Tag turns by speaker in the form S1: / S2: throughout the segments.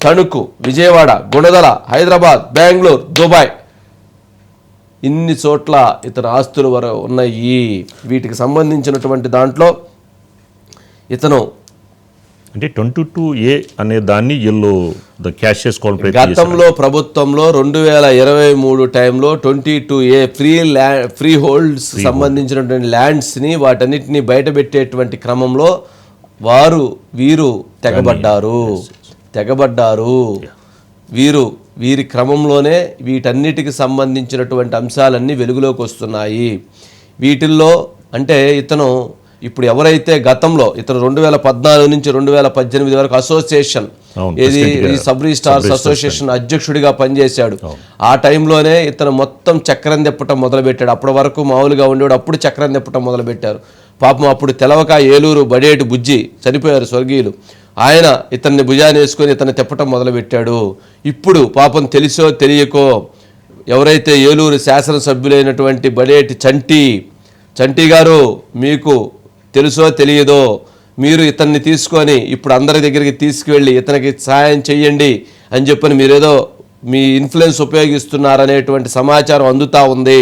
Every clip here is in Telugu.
S1: తణుకు, విజయవాడ, గుణదల, హైదరాబాద్, బెంగళూరు, దుబాయ్, ఇన్ని చోట్ల ఇతని ఆస్తులు ఉన్నాయి. వీటికి సంబంధించినటువంటి దాంట్లో ఇతను
S2: అంటే 22A అనే దాన్ని వీళ్ళు క్యాష్ చేసుకోవాలి.
S1: గతంలో ప్రభుత్వంలో 2023 టైంలో 22A ఫ్రీ హోల్డ్స్ సంబంధించినటువంటి ల్యాండ్స్ని వాటన్నిటిని బయటపెట్టేటువంటి క్రమంలో వీరు తెగబడ్డారు. వీరి క్రమంలోనే వీటన్నిటికి సంబంధించినటువంటి అంశాలన్నీ వెలుగులోకి వస్తున్నాయి. వీటిల్లో అంటే ఇతను ఇప్పుడు ఎవరైతే గతంలో ఇతను 2014 నుంచి 2018 వరకు అసోసియేషన్ సబ్ రిజిస్ట్రార్స్ అసోసియేషన్ అధ్యక్షుడిగా పనిచేశాడు. ఆ టైంలోనే ఇతను మొత్తం చక్రం తిప్పటం మొదలుపెట్టాడు. అప్పటి వరకు మామూలుగా ఉండేవాడు, అప్పుడు చక్రం తిప్పటం మొదలుపెట్టారు. పాపం అప్పుడు తెలవక ఏలూరు బడేటి బుజ్జి చనిపోయారు స్వర్గీయులు. ఆయన ఇతన్ని భుజాన్ని వేసుకొని ఇతన్ని తిప్పటం మొదలుపెట్టాడు. ఇప్పుడు పాపం తెలిసో తెలియకో ఎవరైతే ఏలూరు శాసనసభ్యులైనటువంటి బడేటి చంటి గారు, మీకు తెలుసో తెలియదో మీరు ఇతన్ని తీసుకొని ఇప్పుడు అందరి దగ్గరికి తీసుకువెళ్ళి ఇతనికి సహాయం చెయ్యండి అని చెప్పని మీరేదో మీ ఇన్ఫ్లుయెన్స్ ఉపయోగిస్తున్నారనేటువంటి సమాచారం అందుతూ ఉంది.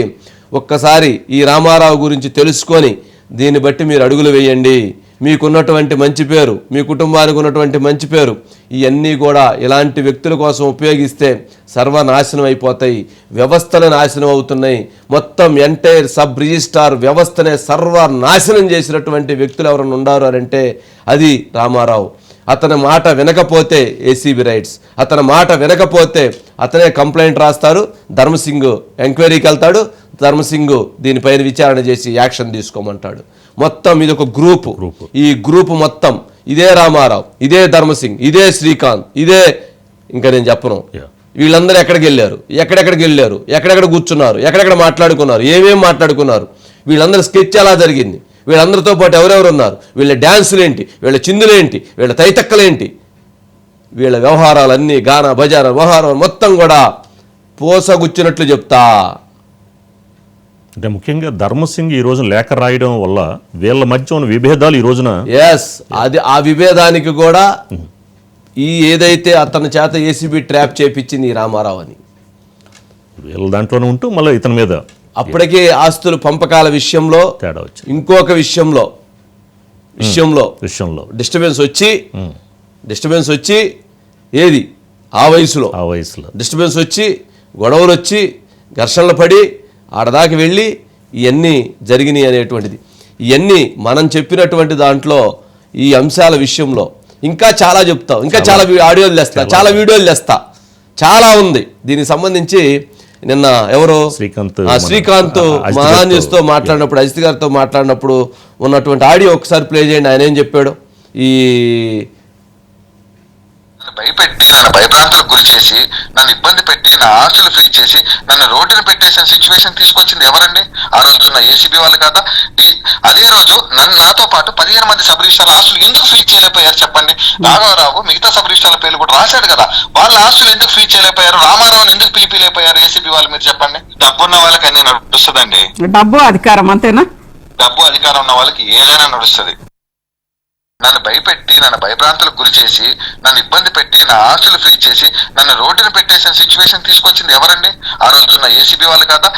S1: ఒక్కసారి ఈ రామారావు గురించి తెలుసుకొని దీన్ని బట్టి మీరు అడుగులు వేయండి. మీకున్నటువంటి మంచి పేరు, మీ కుటుంబానికి ఉన్నటువంటి మంచి పేరు, ఇవన్నీ కూడా ఇలాంటి వ్యక్తుల కోసం ఉపయోగిస్తే సర్వనాశనం అయిపోతాయి. వ్యవస్థలు నాశనం అవుతున్నాయి. మొత్తం ఎంటైర్ సబ్ రిజిస్ట్రార్ వ్యవస్థనే సర్వనాశనం చేసినటువంటి వ్యక్తులు ఎవరైనా ఉన్నారు అంటే అది రామారావు. అతని మాట వినకపోతే ఏసీబీ రైట్స్, అతని మాట వినకపోతే అతనే కంప్లైంట్ రాస్తారు, ధర్మసింగ్ ఎంక్వైరీకి వెళ్తాడు, ధర్మసింగ్ దీనిపైన విచారణ చేసి యాక్షన్ తీసుకోమంటాడు. మొత్తం ఇది ఒక గ్రూపు. ఈ గ్రూపు మొత్తం ఇదే రామారావు, ఇదే ధర్మసింగ్, ఇదే శ్రీకాంత్, ఇదే ఇంకా నేను చెప్పను. వీళ్ళందరూ ఎక్కడికి వెళ్ళారు, ఎక్కడెక్కడ కూర్చున్నారు, ఎక్కడెక్కడ మాట్లాడుకున్నారు, ఏమేమి మాట్లాడుకున్నారు, వీళ్ళందరూ స్కెచ్ ఎలా జరిగింది, వీళ్ళందరితో పాటు ఎవరెవరు ఉన్నారు, వీళ్ళ డ్యాన్సులేంటి, వీళ్ళ చిందులేంటి, వీళ్ళ తైతక్కలేంటి, వీళ్ళ వ్యవహారాలన్నీ గానా బజారా వ్యవహారం మొత్తం కూడా పోసగుచ్చినట్లు చెప్తా.
S2: అంటే ముఖ్యంగా ధర్మసింగ్ ఈ రోజు లేఖ రాయడం వల్ల వీళ్ళ మధ్య ఉన్న విభేదాలు ఈ రోజున
S1: అది ఆ విభేదానికి కూడా ఈ ఏదైతే అతని చేత ఏసీబీ ట్రాప్ చేపించింది ఈ రామారావు అని
S2: వీళ్ళ దాంట్లోనే ఉంటూ మళ్ళీ ఇతని మీద
S1: అప్పటికే ఆస్తులు పంపకాల విషయంలో
S2: తేడా వచ్చి
S1: ఇంకొక విషయంలో డిస్టర్బెన్స్ వచ్చి ఏది ఆ వయసులో డిస్టర్బెన్స్ వచ్చి గొడవలు వచ్చి ఘర్షణలు పడి ఆడదాకి వెళ్ళి ఇవన్నీ జరిగినాయి అనేటువంటిది. ఇవన్నీ మనం చెప్పినటువంటి దాంట్లో ఈ అంశాల విషయంలో ఇంకా చాలా చెప్తాం, ఇంకా చాలా ఆడియోలు తెస్తా, చాలా వీడియోలు తెస్తా, చాలా ఉంది దీనికి సంబంధించి. నిన్న ఎవరు శ్రీకాంత్ మహాన్యూస్తో మాట్లాడినప్పుడు, అజిత్ గారితో మాట్లాడినప్పుడు ఉన్నటువంటి ఆడియో ఒకసారి ప్లే చేయండి. ఆయన ఏం చెప్పాడు. ఈ
S3: భయపెట్టి నన్ను భయభ్రాంతులకు గురి చేసి నన్ను ఇబ్బంది పెట్టి నా ఆస్తులు ఫ్రీ చేసి నన్ను రోడ్డును పెట్టేసిన సిచ్యువేషన్ తీసుకొచ్చింది ఎవరండి? ఆ రోజున్న ఏసీబీ వాళ్ళు కాదా? అదే రోజు నాతో పాటు 15 మంది సబ్ రిజిస్ట్రార్ల ఆస్తులు ఎందుకు ఫ్రీ చేయలేకపోయారు చెప్పండి? రాఘవరావు మిగతా సబ్ రిజిస్ట్రార్ల పేర్లు కూడా రాశాడు కదా, వాళ్ళ ఆస్తులు ఎందుకు ఫ్రీ చేయలేకపోయారు? రామారావుని ఎందుకు పిలిపిలేకపోయారు ఏసీబీ వాళ్ళు? మీరు చెప్పండి. డబ్బున్న వాళ్ళకి అన్ని నడుస్తుందండి.
S4: డబ్బు అధికారం అంతేనా?
S3: డబ్బు అధికారం ఉన్న వాళ్ళకి ఏదైనా నడుస్తుంది. నన్ను భయపెట్టి నన్ను భయభ్రాంతులకు గురి చేసి నన్ను ఇబ్బంది పెట్టి నా ఆస్తులు ఫ్రీ చేసి నన్ను రోడ్డును పెట్టేసిన సిచ్యువేషన్ తీసుకొచ్చింది ఎవరండి? ఆ రోజున్న ఏసీబీ వాళ్ళు కాదా?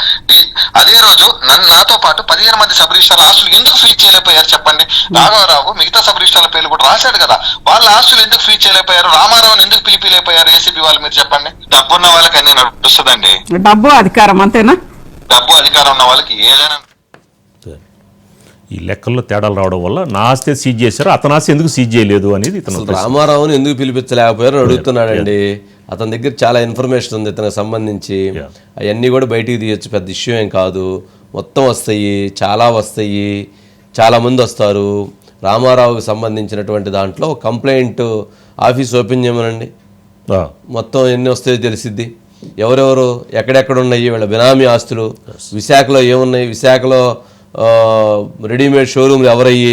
S3: అదే రోజు నాతో పాటు 15 మంది సబ్ రిజిస్ట్రార్ల ఆస్తులు ఎందుకు ఫ్రీ చేయలేకపోయారు చెప్పండి? రాఘవరావు మిగతా సబ్ రిజిస్ట్రార్ల పేర్లు కూడా రాశాడు కదా, వాళ్ళ ఆస్తులు ఎందుకు ఫ్రీ చేయలేకపోయారు? రామారావుని ఎందుకు పిలిపిలేకపోయారు ఏసీబీ వాళ్ళు? మీరు చెప్పండి. డబ్బున్న వాళ్ళకి అన్ని నడుస్తుందండి.
S4: డబ్బు అధికారం అంతేనా?
S3: డబ్బు అధికారం ఉన్న వాళ్ళకి ఏదైనా.
S2: ఈ లెక్కల్లో తేడాలు రావడం వల్ల నా ఆస్తి సీజ్ చేశారు, అతని ఆస్తి ఎందుకు సీజ్ చేయలేదు అనేది ఇతను
S1: రామారావుని ఎందుకు పిలిపించలేకపోయారు అడుగుతున్నాడండి. అతని దగ్గర చాలా ఇన్ఫర్మేషన్ ఉంది ఇతనికి సంబంధించి. అవన్నీ కూడా బయటికి తీయచ్చు, పెద్ద ఇష్యూ ఏం కాదు. మొత్తం వస్తాయి, చాలా వస్తాయి, చాలామంది వస్తారు. రామారావుకి సంబంధించినటువంటి దాంట్లో కంప్లైంట్ ఆఫీస్ ఓపెన్ చేయమనండి, మొత్తం ఎన్ని వస్తాయో తెలిసిద్ది. ఎవరెవరు ఎక్కడెక్కడ ఉన్నాయి వీళ్ళ బినామీ ఆస్తులు, విశాఖలో ఏమున్నాయి, విశాఖలో రెడీమేడ్ షోరూమ్లు ఎవరయ్యి,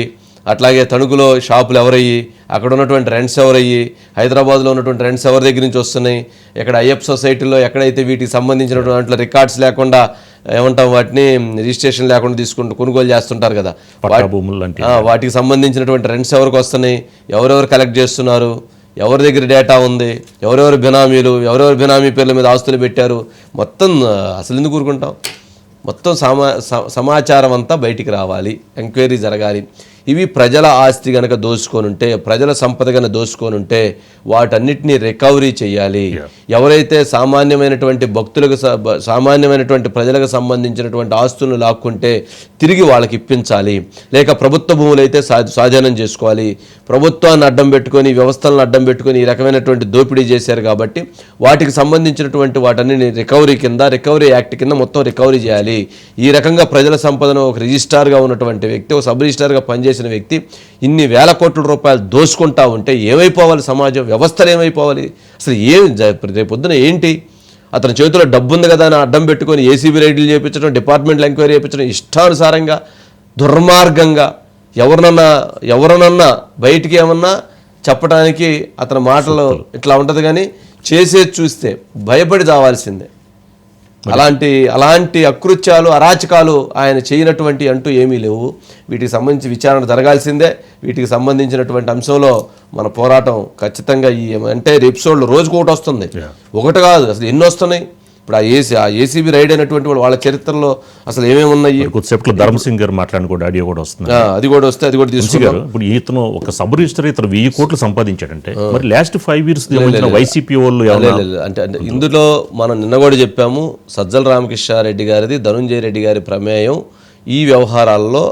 S1: అట్లాగే తణుకులో షాపులు ఎవరయ్యి, అక్కడ ఉన్నటువంటి రెంట్స్ ఎవరయ్యి, హైదరాబాద్లో ఉన్నటువంటి రెంట్స్ ఎవరి దగ్గర నుంచి వస్తున్నాయి, ఇక్కడ ఐఎఫ్ సొసైటీలో ఎక్కడైతే వీటికి సంబంధించినటువంటి రికార్డ్స్ లేకుండా ఏమంటాం వాటిని రిజిస్ట్రేషన్ లేకుండా కొనుగోలు చేస్తుంటారు కదా, వాటికి సంబంధించినటువంటి రెంట్స్ ఎవరికి వస్తున్నాయి, ఎవరెవరు కలెక్ట్ చేస్తున్నారు, ఎవరి దగ్గర డేటా ఉంది, ఎవరెవరు బినామీలు, ఎవరెవరు బినామీ పేర్ల మీద ఆస్తులు పెట్టారు, మొత్తం అసలు ఎందుకు ఊరుకుంటాం? మొత్తం సమాచారం అంతా బయటికి రావాలి, ఎంక్వైరీ జరగాలి. ఇవి ప్రజల ఆస్తి కనుక దోచుకొనుంటే, ప్రజల సంపద కనుక దోచుకొనుంటే వాటన్నిటినీ రికవరీ చేయాలి. ఎవరైతే సామాన్యమైనటువంటి భక్తులకు, సామాన్యమైనటువంటి ప్రజలకు సంబంధించినటువంటి ఆస్తులను లాక్కుంటే తిరిగి వాళ్ళకి ఇప్పించాలి. లేక ప్రభుత్వ భూములు అయితే స్వాధీనం చేసుకోవాలి. ప్రభుత్వాన్ని అడ్డం పెట్టుకొని, వ్యవస్థలను అడ్డం పెట్టుకొని ఈ రకమైనటువంటి దోపిడీ చేశారు కాబట్టి వాటికి సంబంధించినటువంటి వాటన్ని రికవరీ కింద, రికవరీ యాక్ట్ కింద మొత్తం రికవరీ చేయాలి. ఈ రకంగా ప్రజల సంపదను ఒక రిజిస్ట్రార్గా ఉన్నటువంటి వ్యక్తి, ఒక సబ్ రిజిస్ట్రార్గా పనిచేసిన వ్యక్తి ఇన్ని వేల కోట్ల రూపాయలు దోచుకుంటా ఉంటే ఏమైపోవాలి సమాజం, వ్యవస్థలు ఏమైపోవాలి? అసలు రేపొద్దున ఏంటి? అతని చేతిలో డబ్బు ఉంది కదా అని అడ్డం పెట్టుకొని ఏసీబీ రైడ్లు చేయించడం, డిపార్ట్మెంట్లు ఎంక్వైరీ చేయించడం, ఇష్టానుసారంగా దుర్మార్గంగా ఎవరినన్నా బయటికి ఏమన్నా చెప్పడానికి అతని మాటలు ఇట్లా ఉంటుంది. కానీ చేసేది చూస్తే భయపడి చావాల్సిందే. అలాంటి అకృత్యాలు, అరాచకాలు ఆయన చేయనటువంటి అంటూ ఏమీ లేవు. వీటికి సంబంధించి విచారణ జరగాల్సిందే. వీటికి సంబంధించినటువంటి అంశంలో మన పోరాటం ఖచ్చితంగా అంటే ఎపిసోడ్లు రోజుకు ఒకటి వస్తుంది, ఒకటి కాదు, అసలు ఎన్ని వస్తున్నాయి. ఇప్పుడు ఆ ఏసీబీ రైడ్ అయినటువంటి వాళ్ళ చరిత్రలో అసలు ఏమేమి ఉన్నాయి.
S2: కొద్దిసేపట్లో ధర్మసింగ్ గారు మాట్లాడిన కూడా ఆడియో కూడా వస్తుంది,
S1: అది కూడా వస్తే అది కూడా తీసుకుంటారు.
S2: ఇప్పుడు ఇతను ఒక సబ్ రిజిస్టర్ ఇతను 1000 కోట్లు సంపాదించాడంటే మరి లాస్ట్ 5 years వైసీపీ వాళ్ళు
S1: అంటే ఇందులో మనం నిన్న కూడా చెప్పాము, సజ్జల రామకృష్ణారెడ్డి గారిది, ధనుంజయ రెడ్డి గారి ప్రమేయం ఈ వ్యవహారాల్లో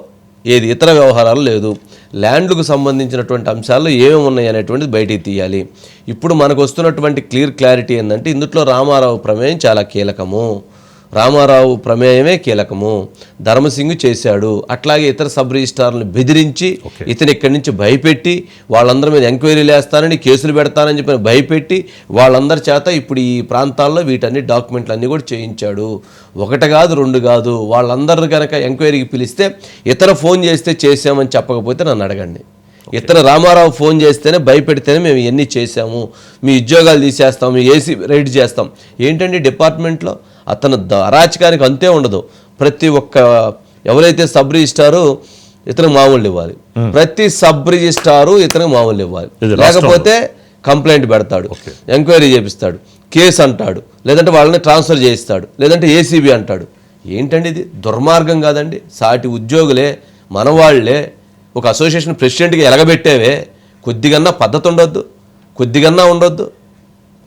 S1: ఏది ఇతర వ్యవహారాలు లేదు. ల్యాండ్లకు సంబంధించినటువంటి అంశాల్లో ఏమేమి ఉన్నాయి అనేటువంటిది బయటికి తీయాలి. ఇప్పుడు మనకు వస్తున్నటువంటి క్లారిటీ ఏంటంటే ఇందులో రామారావు ప్రమేయం చాలా కీలకము. రామారావు ప్రమేయమే కీలకము. ధర్మసింగ్ చేశాడు. అట్లాగే ఇతర సబ్ రిజిస్ట్రార్లను బెదిరించి ఇతను ఇక్కడి నుంచి భయపెట్టి వాళ్ళందరి మీద ఎంక్వైరీలు వేస్తానని, కేసులు పెడతానని చెప్పి భయపెట్టి వాళ్ళందరి చేత ఇప్పుడు ఈ ప్రాంతాల్లో వీటన్ని డాక్యుమెంట్లు అన్నీ కూడా చేయించాడు. ఒకటి కాదు, రెండు కాదు. వాళ్ళందరూ కనుక ఎంక్వైరీకి పిలిస్తే ఇతర ఫోన్ చేస్తే చేసామని చెప్పకపోతే నన్ను అడగండి. ఇతర రామారావు ఫోన్ చేస్తేనే భయపెడితేనే మేము ఇవన్నీ చేసాము, మీ ఉద్యోగాలు తీసేస్తాం, మీ ఏసీ రైడ్ చేస్తాం. ఏంటండి డిపార్ట్మెంట్లో అతను అరాచకానికి అంతే ఉండదు. ప్రతి ఒక్క ఎవరైతే సబ్ రిజిస్ట్రారు ఇతనికి మామూలు ఇవ్వాలి, ప్రతి సబ్ రిజిస్ట్రారు ఇతనికి మామూలు ఇవ్వాలి. లేకపోతే కంప్లైంట్ పెడతాడు, ఎంక్వైరీ చేపిస్తాడు, కేసు అంటాడు, లేదంటే వాళ్ళని ట్రాన్స్ఫర్ చేయిస్తాడు, లేదంటే ఏసీబీ అంటాడు. ఏంటండి ఇది? దుర్మార్గం కాదండి? సాటి ఉద్యోగులే, మనవాళ్లే, ఒక అసోసియేషన్ ప్రెసిడెంట్గా ఎలగబెట్టేవే, కొద్దిగన్నా పద్ధతి ఉండొద్దు, కొద్దిగన్నా ఉండొద్దు.